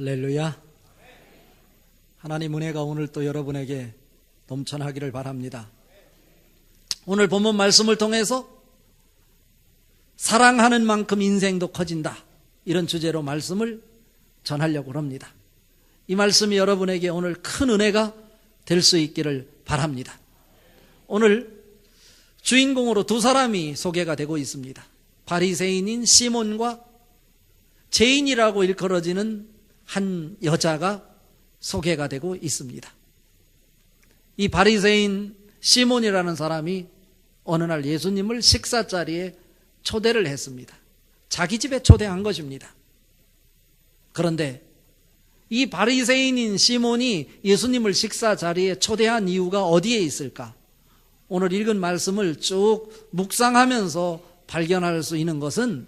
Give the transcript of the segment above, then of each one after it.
할렐루야. 하나님 은혜가 오늘 또 여러분에게 넘쳐나기를 바랍니다. 오늘 본문 말씀을 통해서 사랑하는 만큼 인생도 커진다, 이런 주제로 말씀을 전하려고 합니다. 이 말씀이 여러분에게 오늘 큰 은혜가 될 수 있기를 바랍니다. 오늘 주인공으로 두 사람이 소개가 되고 있습니다. 바리새인인 시몬과 죄인이라고 일컬어지는 한 여자가 소개가 되고 있습니다. 이 바리새인 시몬이라는 사람이 어느 날 예수님을 식사 자리에 초대를 했습니다. 자기 집에 초대한 것입니다. 그런데 이 바리새인인 시몬이 예수님을 식사 자리에 초대한 이유가 어디에 있을까? 오늘 읽은 말씀을 쭉 묵상하면서 발견할 수 있는 것은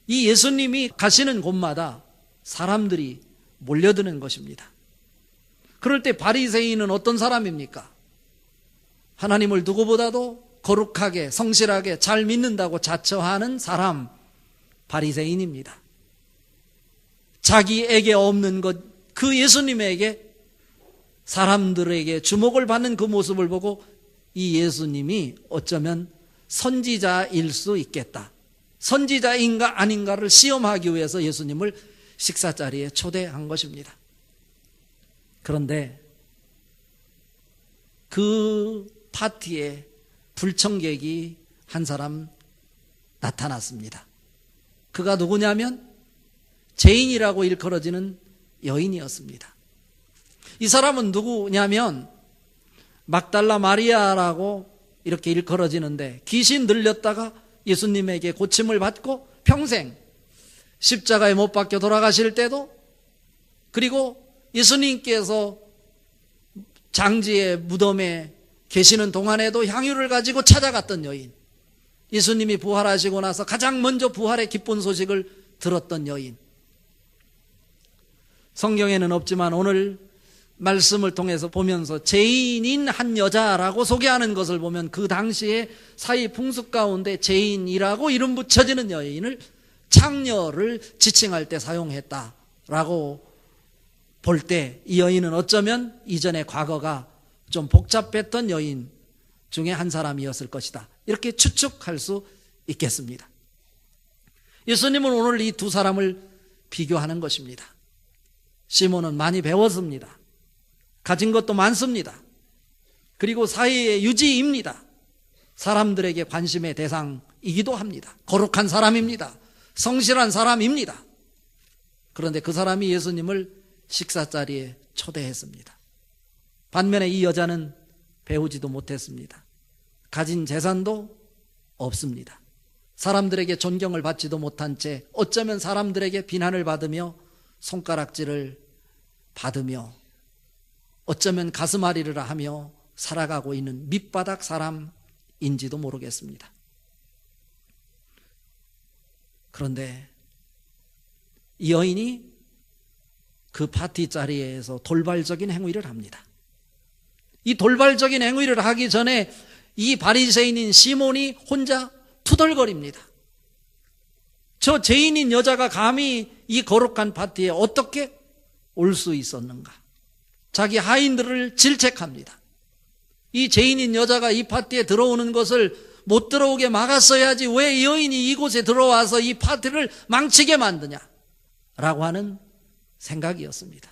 이 예수님이 가시는 곳마다 사람들이 몰려드는 것입니다. 그럴 때 바리새인은 어떤 사람입니까? 하나님을 누구보다도 거룩하게 성실하게 잘 믿는다고 자처하는 사람, 바리새인입니다. 자기에게 없는 것, 그 예수님에게 사람들에게 주목을 받는 그 모습을 보고 이 예수님이 어쩌면 선지자일 수 있겠다, 선지자인가 아닌가를 시험하기 위해서 예수님을 식사 자리에 초대한 것입니다. 그런데 그 파티에 불청객이 한 사람 나타났습니다. 그가 누구냐면 죄인이라고 일컬어지는 여인이었습니다. 이 사람은 누구냐면 막달라 마리아라고 이렇게 일컬어지는데, 귀신 들렸다가 예수님에게 고침을 받고 평생 십자가에 못 박혀 돌아가실 때도, 그리고 예수님께서 장지의 무덤에 계시는 동안에도 향유를 가지고 찾아갔던 여인, 예수님이 부활하시고 나서 가장 먼저 부활의 기쁜 소식을 들었던 여인. 성경에는 없지만 오늘 말씀을 통해서 보면서 죄인인 한 여자라고 소개하는 것을 보면 그 당시에 사회 풍습 가운데 죄인이라고 이름 붙여지는 여인을 창녀를 지칭할 때 사용했다라고 볼 때 이 여인은 어쩌면 이전의 과거가 좀 복잡했던 여인 중에 한 사람이었을 것이다, 이렇게 추측할 수 있겠습니다. 예수님은 오늘 이 두 사람을 비교하는 것입니다. 시몬은 많이 배웠습니다. 가진 것도 많습니다. 그리고 사회의 유지입니다. 사람들에게 관심의 대상이기도 합니다. 거룩한 사람입니다. 성실한 사람입니다. 그런데 그 사람이 예수님을 식사 자리에 초대했습니다. 반면에 이 여자는 배우지도 못했습니다. 가진 재산도 없습니다. 사람들에게 존경을 받지도 못한 채 어쩌면 사람들에게 비난을 받으며 손가락질을 받으며 어쩌면 가슴앓이를 하며 살아가고 있는 밑바닥 사람인지도 모르겠습니다. 그런데 이 여인이 그 파티 자리에서 돌발적인 행위를 합니다. 이 돌발적인 행위를 하기 전에 이 바리새인인 시몬이 혼자 투덜거립니다. 저 죄인인 여자가 감히 이 거룩한 파티에 어떻게 올 수 있었는가? 자기 하인들을 질책합니다. 이 죄인인 여자가 이 파티에 들어오는 것을 못 들어오게 막았어야지 왜 이 여인이 이곳에 들어와서 이 파티를 망치게 만드냐? 라고 하는 생각이었습니다.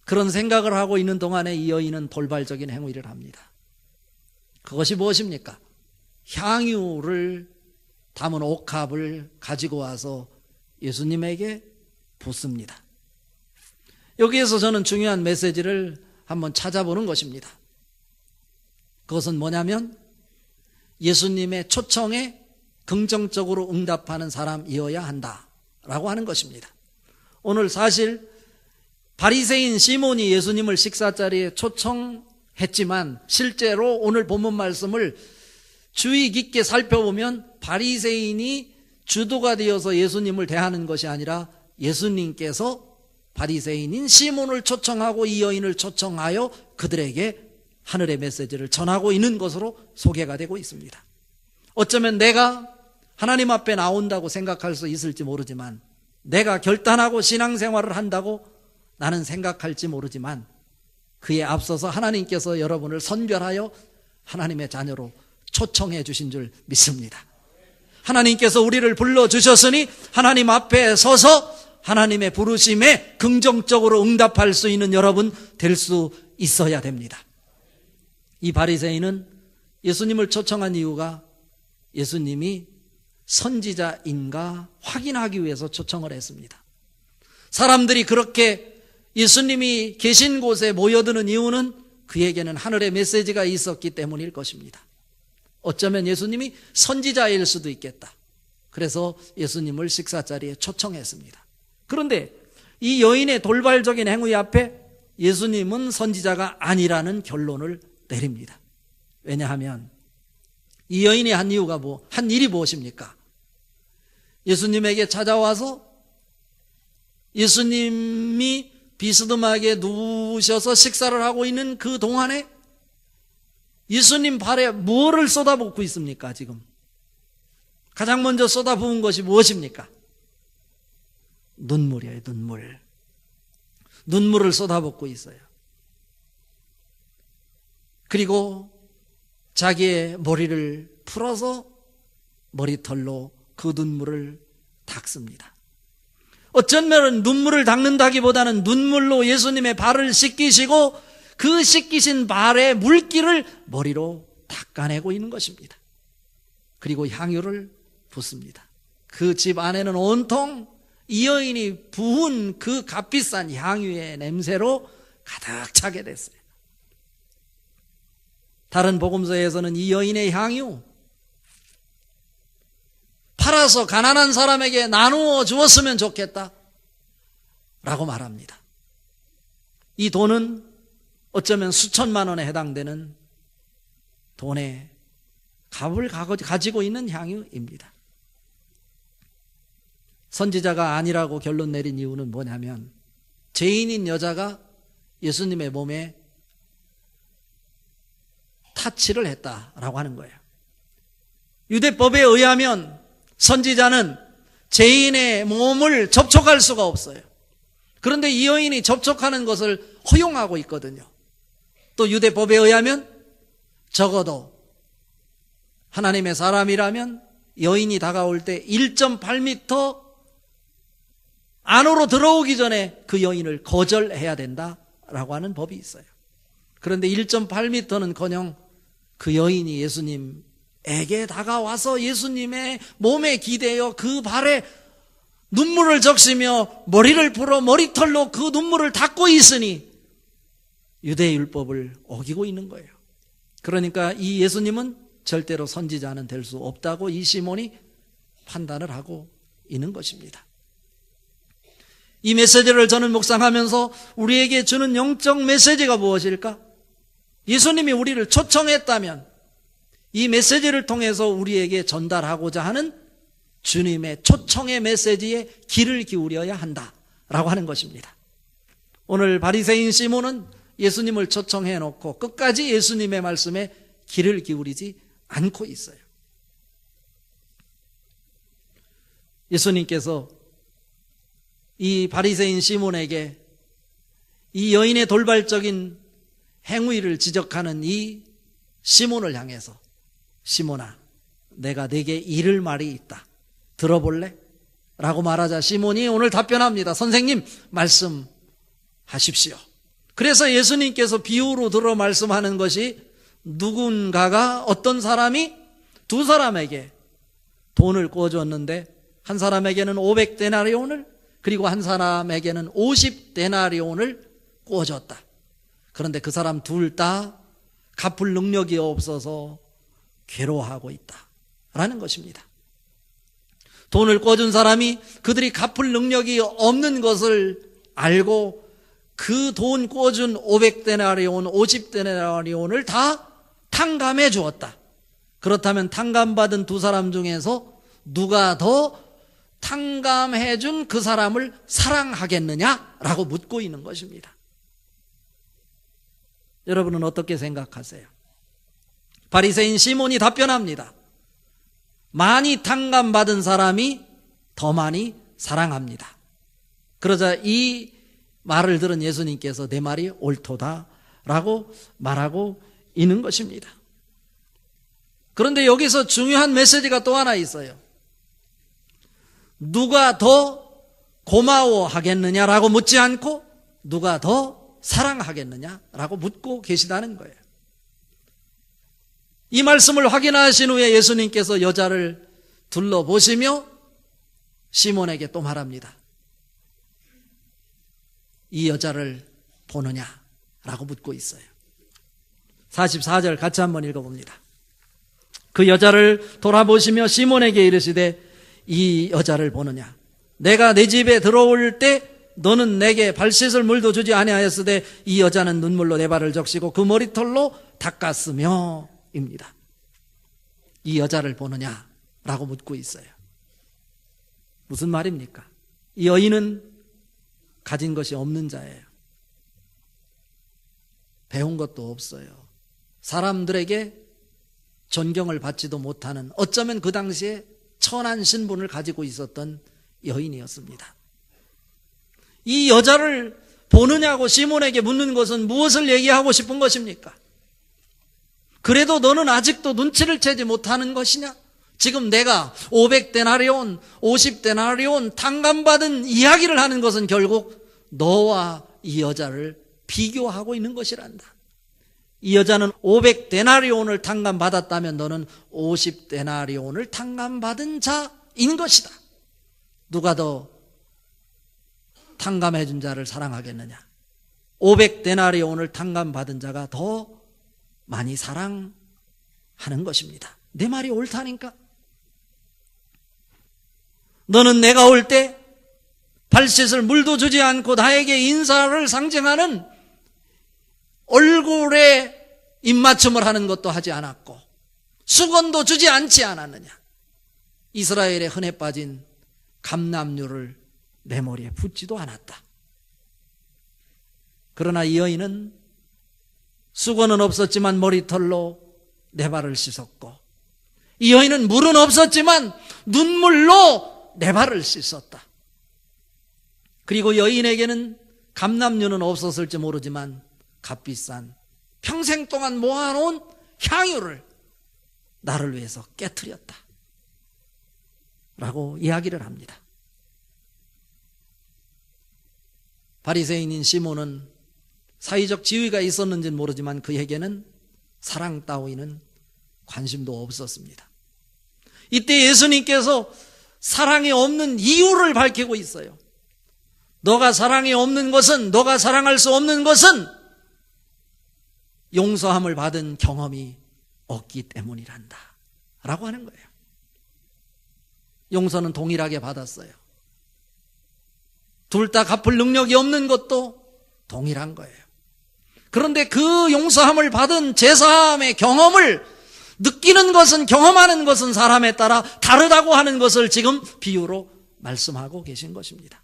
그런 생각을 하고 있는 동안에 이 여인은 돌발적인 행위를 합니다. 그것이 무엇입니까? 향유를 담은 옥합을 가지고 와서 예수님에게 붓습니다. 여기에서 저는 중요한 메시지를 한번 찾아보는 것입니다. 그것은 뭐냐면 예수님의 초청에 긍정적으로 응답하는 사람이어야 한다라고 하는 것입니다. 오늘 사실 바리새인 시몬이 예수님을 식사 자리에 초청했지만 실제로 오늘 본문 말씀을 주의 깊게 살펴보면 바리새인이 주도가 되어서 예수님을 대하는 것이 아니라 예수님께서 바리새인인 시몬을 초청하고 이 여인을 초청하여 그들에게 하늘의 메시지를 전하고 있는 것으로 소개가 되고 있습니다. 어쩌면 내가 하나님 앞에 나온다고 생각할 수 있을지 모르지만 내가 결단하고 신앙생활을 한다고 나는 생각할지 모르지만 그에 앞서서 하나님께서 여러분을 선별하여 하나님의 자녀로 초청해 주신 줄 믿습니다. 하나님께서 우리를 불러주셨으니 하나님 앞에 서서 하나님의 부르심에 긍정적으로 응답할 수 있는 여러분 될 수 있어야 됩니다. 이 바리새인은 예수님을 초청한 이유가 예수님이 선지자인가 확인하기 위해서 초청을 했습니다. 사람들이 그렇게 예수님이 계신 곳에 모여드는 이유는 그에게는 하늘의 메시지가 있었기 때문일 것입니다. 어쩌면 예수님이 선지자일 수도 있겠다. 그래서 예수님을 식사 자리에 초청했습니다. 그런데 이 여인의 돌발적인 행위 앞에 예수님은 선지자가 아니라는 결론을 내립니다. 왜냐하면 이 여인이 한 일이 무엇입니까? 예수님에게 찾아와서 예수님이 비스듬하게 누우셔서 식사를 하고 있는 그 동안에 예수님 발에 뭐를 쏟아붓고 있습니까? 지금 가장 먼저 쏟아부은 것이 무엇입니까? 눈물이에요. 눈물을 쏟아붓고 있어요. 그리고 자기의 머리를 풀어서 머리털로 그 눈물을 닦습니다. 어쩌면 눈물을 닦는다기보다는 눈물로 예수님의 발을 씻기시고 그 씻기신 발의 물기를 머리로 닦아내고 있는 것입니다. 그리고 향유를 붓습니다. 그 집 안에는 온통 이 여인이 부은 그 값비싼 향유의 냄새로 가득 차게 됐어요. 다른 복음서에서는 이 여인의 향유 팔아서 가난한 사람에게 나누어 주었으면 좋겠다 라고 말합니다. 이 돈은 어쩌면 수천만 원에 해당되는 돈의 값을 가지고 있는 향유입니다. 선지자가 아니라고 결론 내린 이유는 뭐냐면 죄인인 여자가 예수님의 몸에 타치를 했다라고 하는 거예요. 유대법에 의하면 선지자는 죄인의 몸을 접촉할 수가 없어요. 그런데 이 여인이 접촉하는 것을 허용하고 있거든요. 또 유대법에 의하면 적어도 하나님의 사람이라면 여인이 다가올 때 1.8m 안으로 들어오기 전에 그 여인을 거절해야 된다라고 하는 법이 있어요. 그런데 1.8m는커녕 그 여인이 예수님에게 다가와서 예수님의 몸에 기대어 그 발에 눈물을 적시며 머리를 풀어 머리털로 그 눈물을 닦고 있으니 유대율법을 어기고 있는 거예요. 그러니까 이 예수님은 절대로 선지자는 될 수 없다고 이 시몬이 판단을 하고 있는 것입니다. 이 메시지를 저는 묵상하면서 우리에게 주는 영적 메시지가 무엇일까? 예수님이 우리를 초청했다면 이 메시지를 통해서 우리에게 전달하고자 하는 주님의 초청의 메시지에 귀를 기울여야 한다라고 하는 것입니다. 오늘 바리새인 시몬은 예수님을 초청해 놓고 끝까지 예수님의 말씀에 귀를 기울이지 않고 있어요. 예수님께서 이 바리새인 시몬에게 이 여인의 돌발적인 행위를 지적하는 이 시몬을 향해서 시몬아, 내가 네게 이를 말이 있다. 들어볼래? 라고 말하자 시몬이 오늘 답변합니다. 선생님, 말씀하십시오. 그래서 예수님께서 비유로 들어 말씀하는 것이 누군가가 어떤 사람이 두 사람에게 돈을 꿔줬는데 한 사람에게는 500데나리온을 그리고 한 사람에게는 50데나리온을 꿔줬다. 그런데 그 사람 둘 다 갚을 능력이 없어서 괴로워하고 있다라는 것입니다. 돈을 꿔준 사람이 그들이 갚을 능력이 없는 것을 알고 그 돈 꿔준 500데나리온, 50데나리온을 다 탕감해 주었다. 그렇다면 탕감받은 두 사람 중에서 누가 더 탕감해 준 그 사람을 사랑하겠느냐라고 묻고 있는 것입니다. 여러분은 어떻게 생각하세요? 바리새인 시몬이 답변합니다. 많이 탕감받은 사람이 더 많이 사랑합니다. 그러자 이 말을 들은 예수님께서 내 말이 옳도다라고 말하고 있는 것입니다. 그런데 여기서 중요한 메시지가 또 하나 있어요. 누가 더 고마워하겠느냐라고 묻지 않고 누가 더 사랑하겠느냐라고 묻고 계시다는 거예요. 이 말씀을 확인하신 후에 예수님께서 여자를 둘러보시며 시몬에게 또 말합니다. 이 여자를 보느냐라고 묻고 있어요. 44절 같이 한번 읽어봅니다. 그 여자를 돌아보시며 시몬에게 이르시되 이 여자를 보느냐? 내가 내 집에 들어올 때 너는 내게 발 씻을 물도 주지 아니하였으되 이 여자는 눈물로 내 발을 적시고 그 머리털로 닦았으며 입니다. 이 여자를 보느냐라고 묻고 있어요. 무슨 말입니까? 이 여인은 가진 것이 없는 자예요. 배운 것도 없어요. 사람들에게 존경을 받지도 못하는, 어쩌면 그 당시에 천한 신분을 가지고 있었던 여인이었습니다. 이 여자를 보느냐고 시몬에게 묻는 것은 무엇을 얘기하고 싶은 것입니까? 그래도 너는 아직도 눈치를 채지 못하는 것이냐? 지금 내가 500데나리온, 50데나리온 탕감받은 이야기를 하는 것은 결국 너와 이 여자를 비교하고 있는 것이란다. 이 여자는 500데나리온을 탕감받았다면 너는 50데나리온을 탕감받은 자인 것이다. 누가 더 탕감해 준 자를 사랑하겠느냐? 500데나리온을 탕감받은 자가 더 많이 사랑하는 것입니다. 내 말이 옳다니까? 너는 내가 올 때 발씻을 물도 주지 않고 나에게 인사를 상징하는 얼굴에 입맞춤을 하는 것도 하지 않았고 수건도 주지 않지 않았느냐? 이스라엘에 흔해 빠진 감람류를 내 머리에 붓지도 않았다. 그러나 이 여인은 수건은 없었지만 머리털로 내 발을 씻었고, 이 여인은 물은 없었지만 눈물로 내 발을 씻었다. 그리고 여인에게는 감람류는 없었을지 모르지만 값비싼 평생 동안 모아놓은 향유를 나를 위해서 깨트렸다 라고 이야기를 합니다. 바리새인인 시몬은 사회적 지위가 있었는지는 모르지만 그에게는 사랑 따위는 관심도 없었습니다. 이때 예수님께서 사랑이 없는 이유를 밝히고 있어요. 너가 사랑이 없는 것은, 너가 사랑할 수 없는 것은 용서함을 받은 경험이 없기 때문이란다 라고 하는 거예요. 용서는 동일하게 받았어요. 둘 다 갚을 능력이 없는 것도 동일한 거예요. 그런데 그 용서함을 받은 제사함의 경험을 느끼는 것은, 경험하는 것은 사람에 따라 다르다고 하는 것을 지금 비유로 말씀하고 계신 것입니다.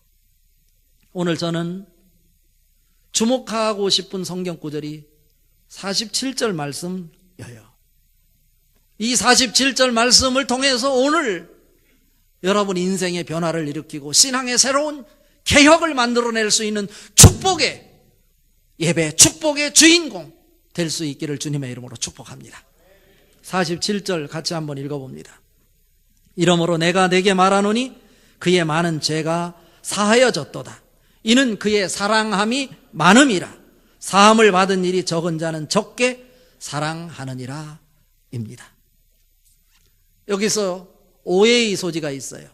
오늘 저는 주목하고 싶은 성경 구절이 47절 말씀이에요. 이 47절 말씀을 통해서 오늘 여러분 인생의 변화를 일으키고 신앙의 새로운 개혁을 만들어낼 수 있는 축복의 예배, 축복의 주인공 될 수 있기를 주님의 이름으로 축복합니다. 47절 같이 한번 읽어봅니다. 이러므로 내가 내게 말하노니 그의 많은 죄가 사하여졌도다. 이는 그의 사랑함이 많음이라. 사함을 받은 일이 적은 자는 적게 사랑하느니라 입니다. 여기서 오해의 소지가 있어요.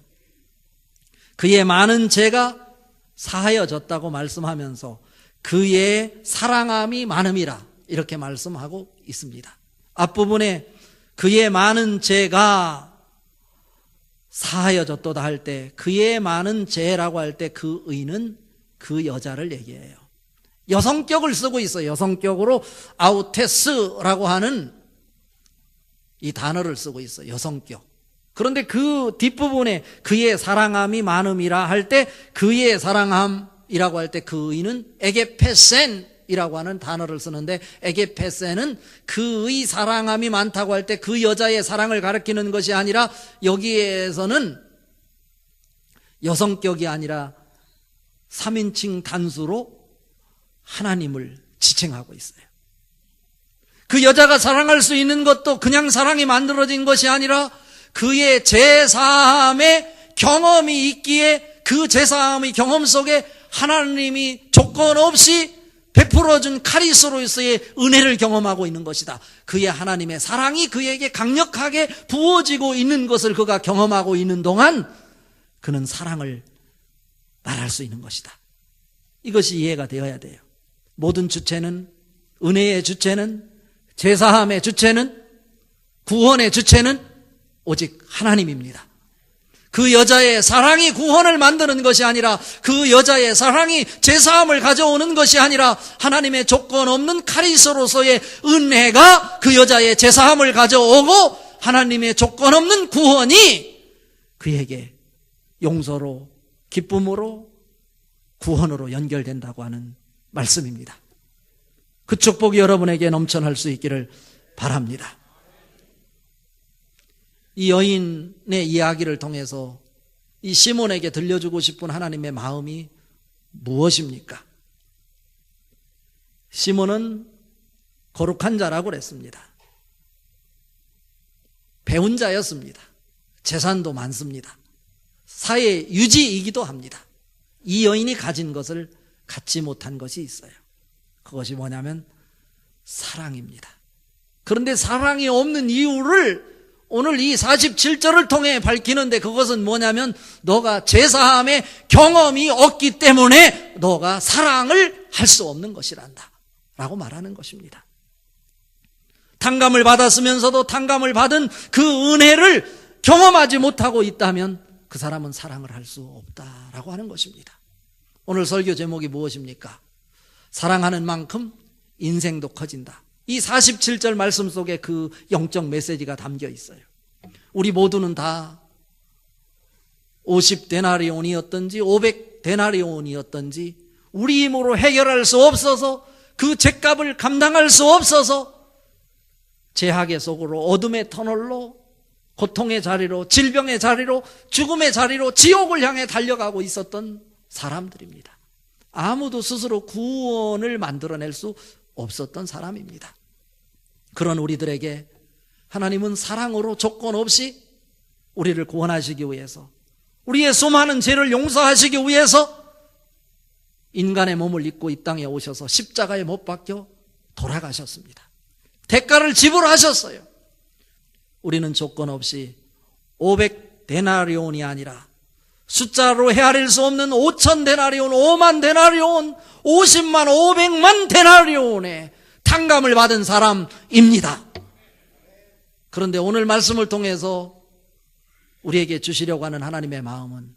그의 많은 죄가 사하여졌다고 말씀하면서 그의 사랑함이 많음이라 이렇게 말씀하고 있습니다. 앞부분에 그의 많은 죄가 사하여졌도다 할 때, 그의 많은 죄라고 할 때 그 의는 그 여자를 얘기해요. 여성격을 쓰고 있어요. 여성격으로 아우테스라고 하는 이 단어를 쓰고 있어요. 여성격. 그런데 그 뒷부분에 그의 사랑함이 많음이라 할 때 그의 사랑함이라고 할 때 그 의는 에게페센이라고 하는 단어를 쓰는데, 에게페센은 그의 사랑함이 많다고 할 때 그 여자의 사랑을 가리키는 것이 아니라 여기에서는 여성격이 아니라 3인칭 단수로 하나님을 지칭하고 있어요. 그 여자가 사랑할 수 있는 것도 그냥 사랑이 만들어진 것이 아니라 그의 제사함의 경험이 있기에 그 제사함의 경험 속에 하나님이 조건 없이 베풀어준 카리스로서의 은혜를 경험하고 있는 것이다. 그의 하나님의 사랑이 그에게 강력하게 부어지고 있는 것을 그가 경험하고 있는 동안 그는 사랑을 말할 수 있는 것이다. 이것이 이해가 되어야 돼요. 모든 주체는, 은혜의 주체는, 제사함의 주체는, 구원의 주체는 오직 하나님입니다. 그 여자의 사랑이 구원을 만드는 것이 아니라, 그 여자의 사랑이 제사함을 가져오는 것이 아니라, 하나님의 조건 없는 카리스로서의 은혜가 그 여자의 제사함을 가져오고 하나님의 조건 없는 구원이 그에게 용서로, 기쁨으로, 구원으로 연결된다고 하는 말씀입니다. 그 축복이 여러분에게 넘쳐날 수 있기를 바랍니다. 이 여인의 이야기를 통해서 이 시몬에게 들려주고 싶은 하나님의 마음이 무엇입니까? 시몬은 거룩한 자라고 그랬습니다. 배운 자였습니다. 재산도 많습니다. 사회 유지이기도 합니다. 이 여인이 가진 것을 갖지 못한 것이 있어요. 그것이 뭐냐면 사랑입니다. 그런데 사랑이 없는 이유를 오늘 이 47절을 통해 밝히는데, 그것은 뭐냐면 너가 제사함의 경험이 없기 때문에 너가 사랑을 할 수 없는 것이란다 라고 말하는 것입니다. 탕감을 받았으면서도 탕감을 받은 그 은혜를 경험하지 못하고 있다면 그 사람은 사랑을 할 수 없다라고 하는 것입니다. 오늘 설교 제목이 무엇입니까? 사랑하는 만큼 인생도 커진다. 이 47절 말씀 속에 그 영적 메시지가 담겨 있어요. 우리 모두는 다 50데나리온이었던지 500데나리온이었던지 우리 힘으로 해결할 수 없어서, 그 죗값을 감당할 수 없어서 죄악의 속으로, 어둠의 터널로, 고통의 자리로, 질병의 자리로, 죽음의 자리로, 지옥을 향해 달려가고 있었던 사람들입니다. 아무도 스스로 구원을 만들어낼 수 없었던 사람입니다. 그런 우리들에게 하나님은 사랑으로 조건 없이 우리를 구원하시기 위해서, 우리의 수많은 죄를 용서하시기 위해서 인간의 몸을 입고 이 땅에 오셔서 십자가에 못 박혀 돌아가셨습니다. 대가를 지불하셨어요. 우리는 조건 없이 500데나리온이 아니라 숫자로 헤아릴 수 없는 5,000데나리온, 5만 데나리온, 50만, 500만 데나리온의 탕감을 받은 사람입니다. 그런데 오늘 말씀을 통해서 우리에게 주시려고 하는 하나님의 마음은,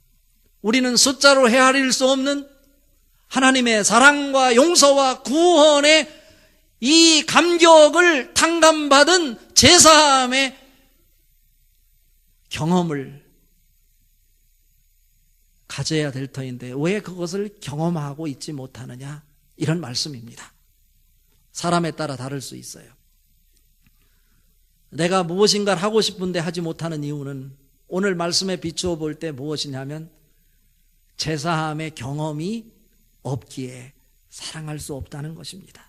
우리는 숫자로 헤아릴 수 없는 하나님의 사랑과 용서와 구원의 이 감격을 탕감받은 제사함의 경험을 가져야 될 터인데 왜 그것을 경험하고 있지 못하느냐, 이런 말씀입니다. 사람에 따라 다를 수 있어요. 내가 무엇인가를 하고 싶은데 하지 못하는 이유는 오늘 말씀에 비추어 볼 때 무엇이냐면 제사함의 경험이 없기에 사랑할 수 없다는 것입니다.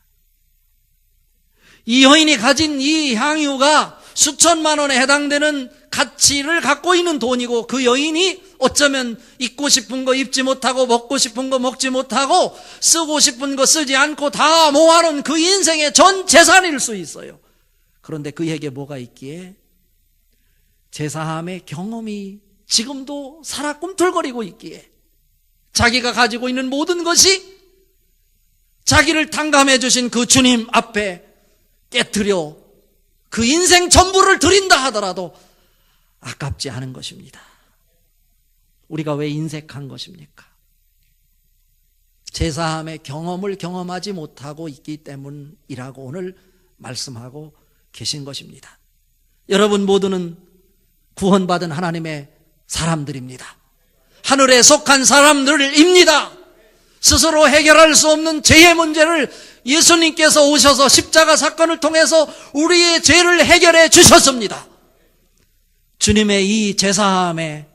이 여인이 가진 이 향유가 수천만 원에 해당되는 가치를 갖고 있는 돈이고, 그 여인이 어쩌면 입고 싶은 거 입지 못하고, 먹고 싶은 거 먹지 못하고, 쓰고 싶은 거 쓰지 않고 다 모아놓은 그 인생의 전 재산일 수 있어요. 그런데 그에게 뭐가 있기에 제사함의 경험이 지금도 살아 꿈틀거리고 있기에, 자기가 가지고 있는 모든 것이 자기를 탕감해 주신 그 주님 앞에 깨트려 그 인생 전부를 드린다 하더라도 아깝지 않은 것입니다. 우리가 왜 인색한 것입니까? 제사함의 경험을 경험하지 못하고 있기 때문이라고 오늘 말씀하고 계신 것입니다. 여러분 모두는 구원받은 하나님의 사람들입니다. 하늘에 속한 사람들입니다. 스스로 해결할 수 없는 죄의 문제를 예수님께서 오셔서 십자가 사건을 통해서 우리의 죄를 해결해 주셨습니다. 주님의 이 제사함의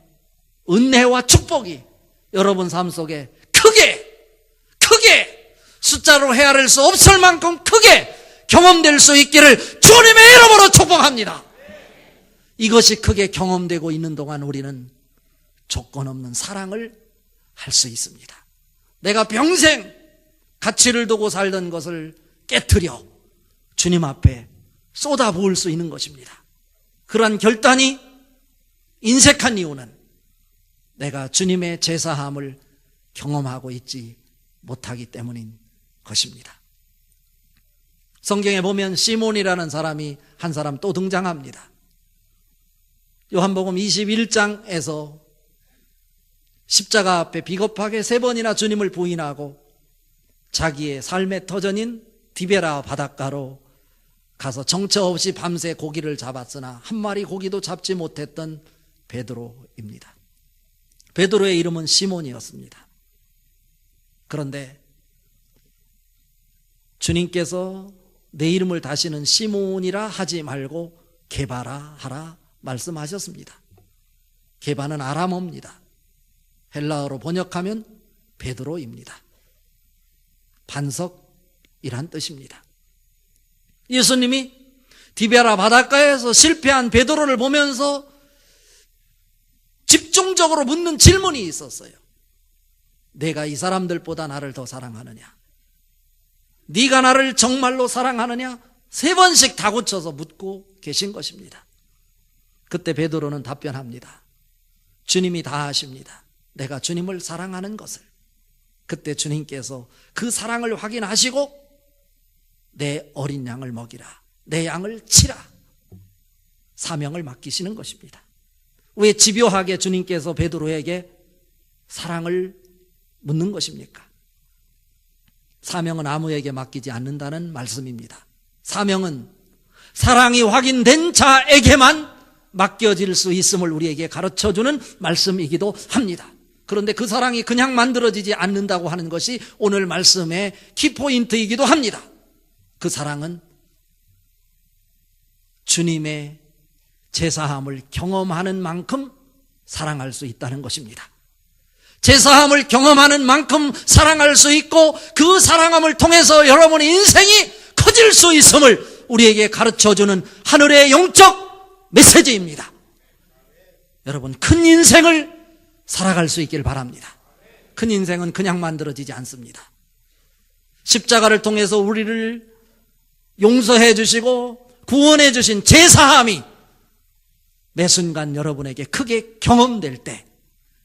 은혜와 축복이 여러분 삶 속에 큰 크게 숫자로 헤아릴 수 없을 만큼 크게 경험될 수 있기를 주님의 이름으로 축복합니다. 이것이 크게 경험되고 있는 동안 우리는 조건 없는 사랑을 할 수 있습니다. 내가 평생 가치를 두고 살던 것을 깨트려 주님 앞에 쏟아부을 수 있는 것입니다. 그러한 결단이 인색한 이유는 내가 주님의 제사함을 경험하고 있지 못하기 때문인 것입니다. 성경에 보면 시몬이라는 사람이 한 사람 또 등장합니다. 요한복음 21장에서 십자가 앞에 비겁하게 3번이나 주님을 부인하고 자기의 삶의 터전인 디베라 바닷가로 가서 정처 없이 밤새 고기를 잡았으나 한 마리 고기도 잡지 못했던 베드로입니다. 베드로의 이름은 시몬이었습니다. 그런데 주님께서 내 이름을 다시는 시몬이라 하지 말고 게바라 하라 말씀하셨습니다. 게바는 아람어입니다. 헬라어로 번역하면 베드로입니다. 반석이란 뜻입니다. 예수님이 디베라 바닷가에서 실패한 베드로를 보면서 집중적으로 묻는 질문이 있었어요. 내가 이 사람들보다 나를 더 사랑하느냐? 네가 나를 정말로 사랑하느냐? 3번씩 다고쳐서 묻고 계신 것입니다. 그때 베드로는 답변합니다. 주님이 다 아십니다. 내가 주님을 사랑하는 것을. 그때 주님께서 그 사랑을 확인하시고 내 어린 양을 먹이라, 내 양을 치라, 사명을 맡기시는 것입니다. 왜 집요하게 주님께서 베드로에게 사랑을 묻는 것입니까? 사명은 아무에게 맡기지 않는다는 말씀입니다. 사명은 사랑이 확인된 자에게만 맡겨질 수 있음을 우리에게 가르쳐주는 말씀이기도 합니다. 그런데 그 사랑이 그냥 만들어지지 않는다고 하는 것이 오늘 말씀의 키포인트이기도 합니다. 그 사랑은 주님의 제사함을 경험하는 만큼 사랑할 수 있다는 것입니다. 제사함을 경험하는 만큼 사랑할 수 있고 그 사랑함을 통해서 여러분의 인생이 커질 수 있음을 우리에게 가르쳐주는 하늘의 영적 메시지입니다. 여러분, 큰 인생을 살아갈 수 있길 바랍니다. 큰 인생은 그냥 만들어지지 않습니다. 십자가를 통해서 우리를 용서해 주시고 구원해 주신 제사함이 매 순간 여러분에게 크게 경험될 때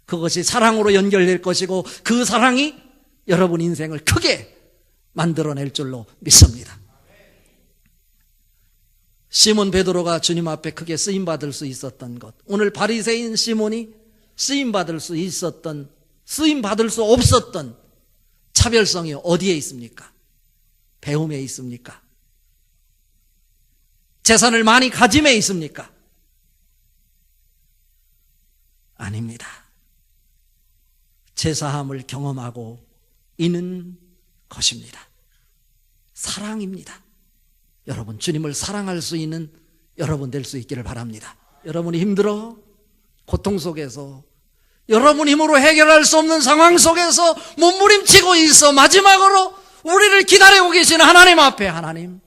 그것이 사랑으로 연결될 것이고 그 사랑이 여러분 인생을 크게 만들어낼 줄로 믿습니다. 시몬 베드로가 주님 앞에 크게 쓰임받을 수 있었던 것, 오늘 바리새인 시몬이 쓰임받을 수 있었던, 쓰임받을 수 없었던 차별성이 어디에 있습니까? 배움에 있습니까? 재산을 많이 가짐에 있습니까? 아닙니다. 제사함을 경험하고 있는 것입니다. 사랑입니다. 여러분, 주님을 사랑할 수 있는 여러분 될 수 있기를 바랍니다. 여러분이 힘들어, 고통 속에서, 여러분 힘으로 해결할 수 없는 상황 속에서 몸부림치고 있어 마지막으로 우리를 기다리고 계시는 하나님 앞에, 하나님,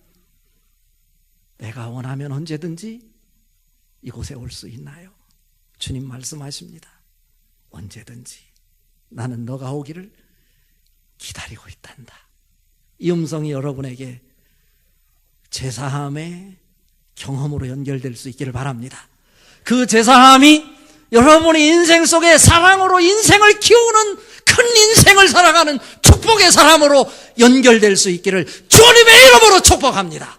내가 원하면 언제든지 이곳에 올 수 있나요? 주님 말씀하십니다. 언제든지 나는 너가 오기를 기다리고 있단다. 이 음성이 여러분에게 제사함의 경험으로 연결될 수 있기를 바랍니다. 그 제사함이 여러분의 인생 속에 사랑으로 인생을 키우는 큰 인생을 살아가는 축복의 사람으로 연결될 수 있기를 주님의 이름으로 축복합니다.